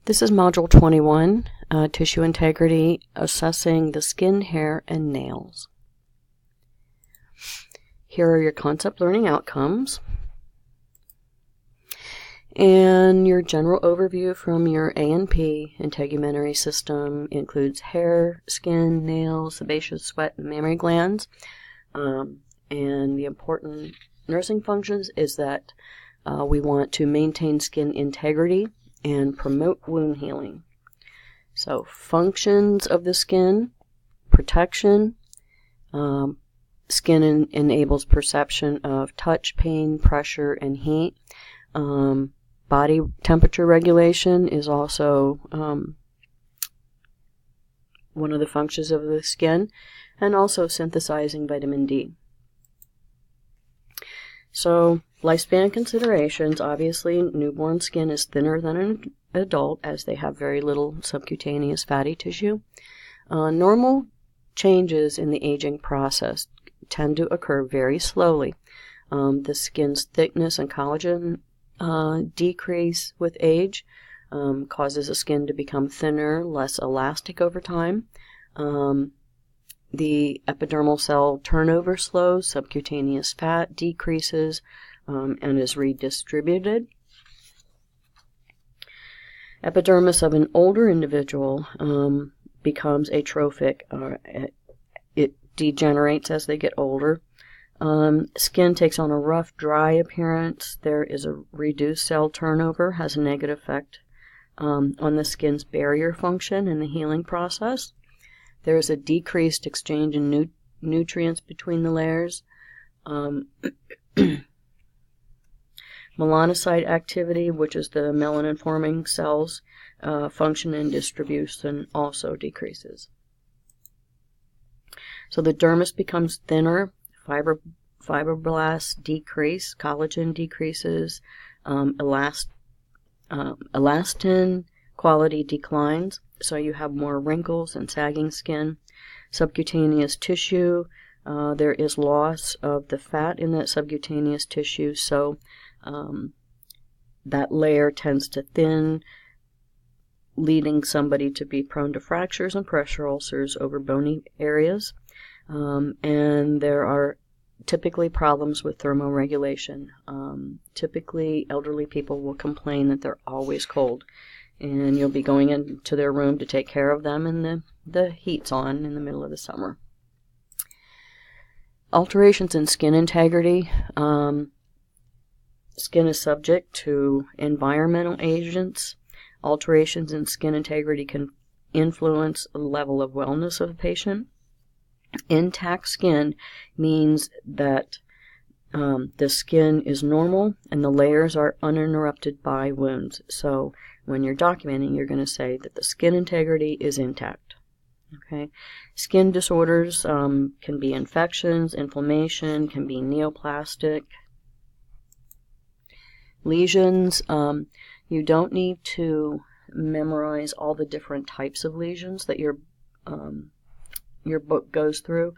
This is Module 21, Tissue Integrity, Assessing the Skin, Hair, and Nails. Here are your concept learning outcomes. And your general overview from your A&P integumentary system includes hair, skin, nails, sebaceous sweat, and mammary glands. And the important nursing functions is that we want to maintain skin integrity and promote wound healing. So functions of the skin: protection. Skin enables perception of touch, pain, pressure, and heat. Body temperature regulation is also one of the functions of the skin, and also synthesizing vitamin D. So, lifespan considerations: obviously newborn skin is thinner than an adult as they have very little subcutaneous fatty tissue. Normal changes in the aging process tend to occur very slowly. The skin's thickness and collagen decrease with age, causes the skin to become thinner, less elastic over time. The epidermal cell turnover slows, subcutaneous fat decreases, and is redistributed. Epidermis of an older individual becomes atrophic. It degenerates as they get older. Skin takes on a rough, dry appearance. There is a reduced cell turnover, has a negative effect on the skin's barrier function in the healing process. There is a decreased exchange in nutrients between the layers. Melanocyte activity, which is the melanin-forming cells, function and distribution also decreases. So the dermis becomes thinner, fibroblasts decrease, collagen decreases, elastin quality declines, so you have more wrinkles and sagging skin. Subcutaneous tissue, there is loss of the fat in that subcutaneous tissue, so that layer tends to thin, leading somebody to be prone to fractures and pressure ulcers over bony areas. And there are typically problems with thermoregulation. Typically, elderly people will complain that they're always cold, and you'll be going into their room to take care of them, and the heat's on in the middle of the summer. Alterations in skin integrity. Skin is subject to environmental agents. Alterations in skin integrity can influence the level of wellness of the patient. Intact skin means that the skin is normal and the layers are uninterrupted by wounds. So when you're documenting, you're going to say that the skin integrity is intact. Okay. Skin disorders can be infections, inflammation, can be neoplastic. Lesions, you don't need to memorize all the different types of lesions that your book goes through,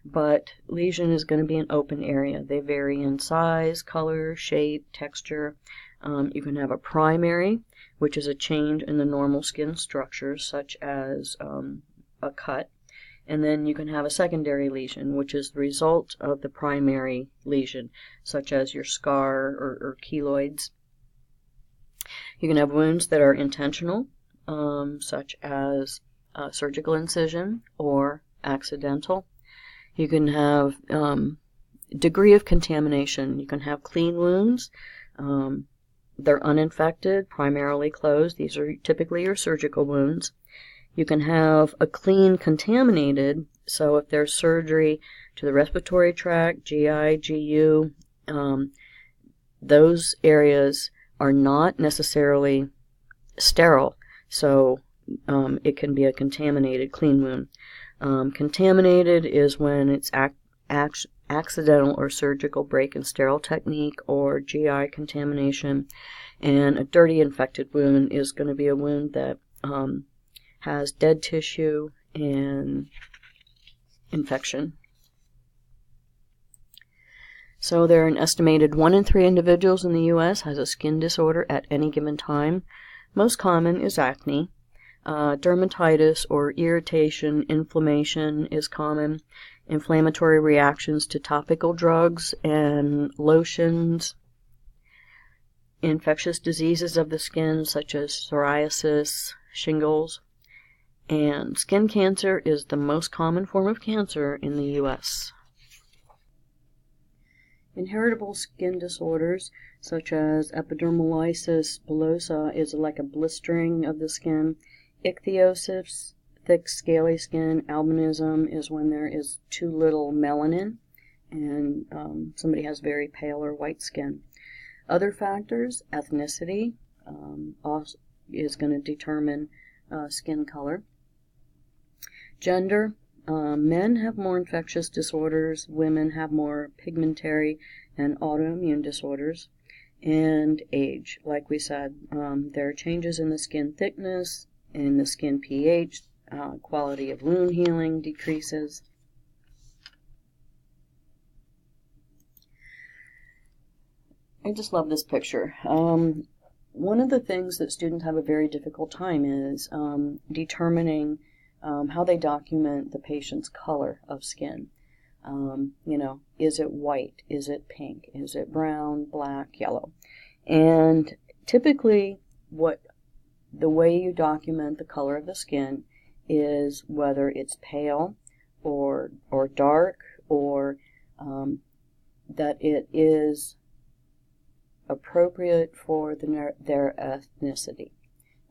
but lesion is going to be an open area. They vary in size, color, shape, texture. You can have a primary, which is a change in the normal skin structure, such as a cut, and then you can have a secondary lesion, which is the result of the primary lesion, such as your scar or keloids. You can have wounds that are intentional, such as surgical incision or accidental. You can have degree of contamination. You can have clean wounds. They're uninfected, primarily closed. These are typically your surgical wounds. You can have a clean contaminated, so if there's surgery to the respiratory tract, GI, GU, those areas are not necessarily sterile, so it can be a contaminated clean wound. Contaminated is when it's accidental or surgical break and sterile technique or GI contamination, and a dirty infected wound is going to be a wound that has dead tissue and infection. So there are an estimated 1 in 3 individuals in the U.S. has a skin disorder at any given time. Most common is acne. Dermatitis or irritation, inflammation is common. Inflammatory reactions to topical drugs and lotions. Infectious diseases of the skin such as psoriasis, shingles. And skin cancer is the most common form of cancer in the U.S. Inheritable skin disorders such as epidermolysis bullosa is like a blistering of the skin. Ichthyosis, thick scaly skin. Albinism is when there is too little melanin and somebody has very pale or white skin. Other factors, ethnicity is going to determine skin color. Gender, men have more infectious disorders, women have more pigmentary and autoimmune disorders. And age, like we said, there are changes in the skin thickness, in the skin pH, quality of wound healing decreases. I just love this picture. One of the things that students have a very difficult time is determining how they document the patient's color of skin. Is it white? Is it pink? Is it brown, black, yellow? And typically the way you document the color of the skin is whether it's pale or dark, or that it is appropriate for their ethnicity.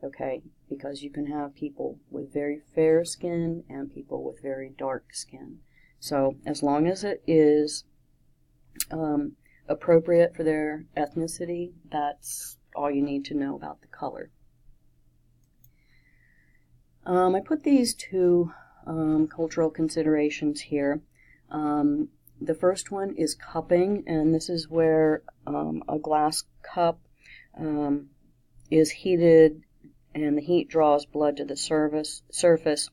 Okay, because you can have people with very fair skin and people with very dark skin. So as long as it is appropriate for their ethnicity, that's all you need to know about the color. I put these two cultural considerations here. The first one is cupping, and this is where a glass cup is heated and the heat draws blood to the surface,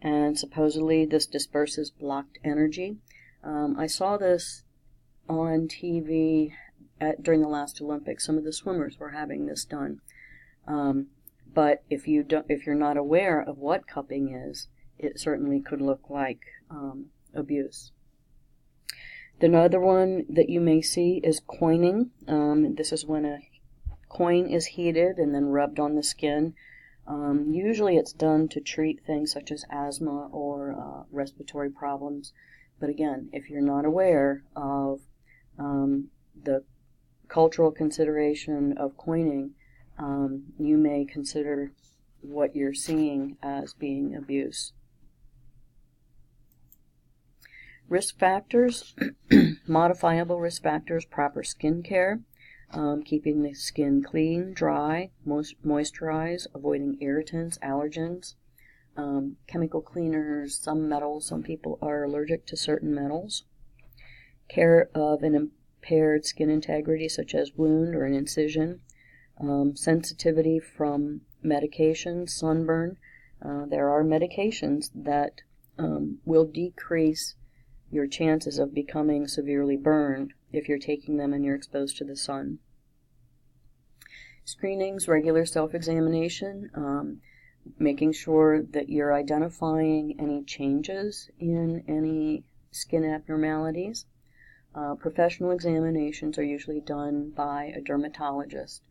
and supposedly this disperses blocked energy. I saw this on TV during the last Olympics. Some of the swimmers were having this done. But if you're not aware of what cupping is, it certainly could look like abuse. The other one that you may see is coining. This is when a coin is heated and then rubbed on the skin. Usually it's done to treat things such as asthma or respiratory problems. But again, if you're not aware of the cultural consideration of coining, you may consider what you're seeing as being abuse. Risk factors, modifiable risk factors, proper skin care, keeping the skin clean, dry, moisturized, avoiding irritants, allergens, chemical cleaners, some metals. Some people are allergic to certain metals. Care of an impaired skin integrity, such as wound or an incision. Sensitivity from medications, sunburn. There are medications that will decrease your chances of becoming severely burned if you're taking them and you're exposed to the sun. Screenings, regular self-examination, making sure that you're identifying any changes in any skin abnormalities. Professional examinations are usually done by a dermatologist,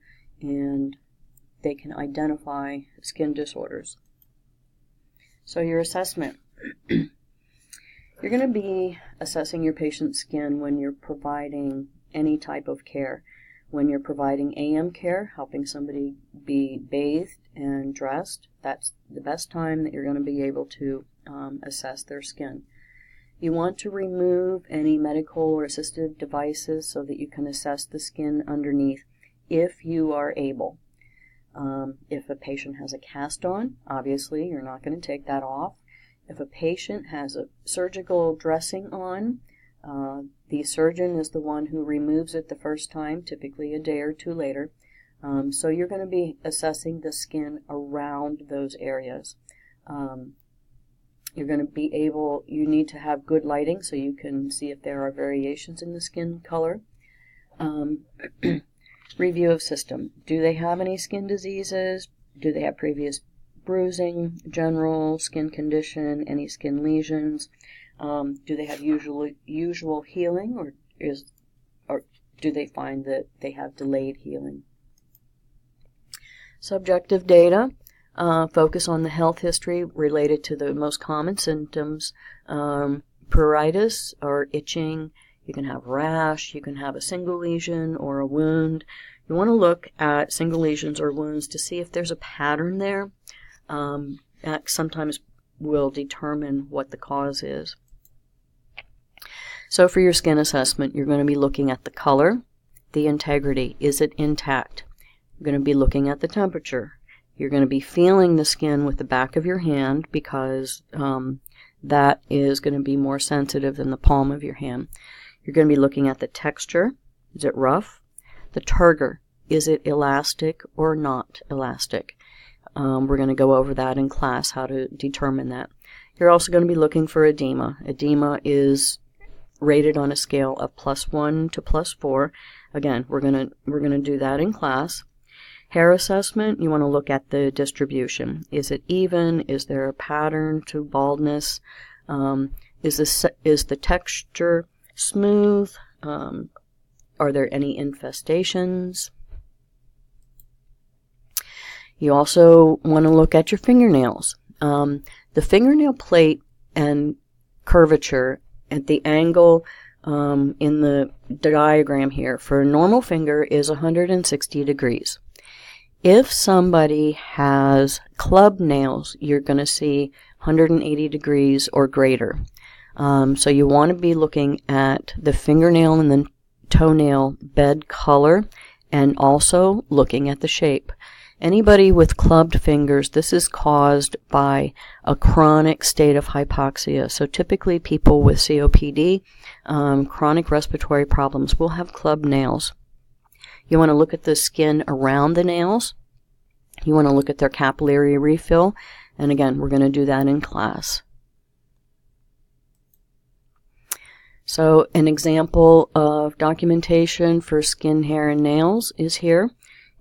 and they can identify skin disorders. So your assessment. You're going to be assessing your patient's skin when you're providing any type of care. When you're providing AM care, helping somebody be bathed and dressed, that's the best time that you're going to be able to assess their skin. You want to remove any medical or assistive devices so that you can assess the skin underneath if you are able. If a patient has a cast on, obviously you're not going to take that off. If a patient has a surgical dressing on, the surgeon is the one who removes it the first time, typically a day or two later. So you're going to be assessing the skin around those areas. You're going to be you need to have good lighting so you can see if there are variations in the skin color. Review of system. Do they have any skin diseases? Do they have previous bruising, general skin condition, any skin lesions? Do they have usual healing, or do they find that they have delayed healing? Subjective data. Focus on the health history related to the most common symptoms. Pruritus or itching. You can have rash. You can have a single lesion or a wound. You want to look at single lesions or wounds to see if there's a pattern there. That sometimes will determine what the cause is. So for your skin assessment, you're going to be looking at the color, the integrity. Is it intact? You're going to be looking at the temperature. You're going to be feeling the skin with the back of your hand because that is going to be more sensitive than the palm of your hand. You're going to be looking at the texture. Is it rough? The turgor. Is it elastic or not elastic? We're going to go over that in class, how to determine that. You're also going to be looking for edema. Edema is rated on a scale of +1 to +4. Again, we're going to do that in class. Hair assessment, you want to look at the distribution. Is it even? Is there a pattern to baldness? Is the texture smooth? Are there any infestations? You also want to look at your fingernails. The fingernail plate and curvature at the angle in the diagram here for a normal finger is 160 degrees. If somebody has club nails, you're going to see 180 degrees or greater. So you want to be looking at the fingernail and the toenail bed color and also looking at the shape. Anybody with clubbed fingers, this is caused by a chronic state of hypoxia. So typically people with COPD, chronic respiratory problems, will have clubbed nails. You want to look at the skin around the nails. You want to look at their capillary refill. And again, we're going to do that in class. So an example of documentation for skin, hair, and nails is here.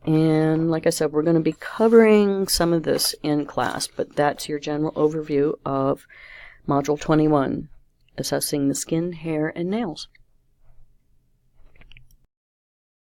And like I said, we're going to be covering some of this in class, but that's your general overview of Module 21, assessing the skin, hair, and nails.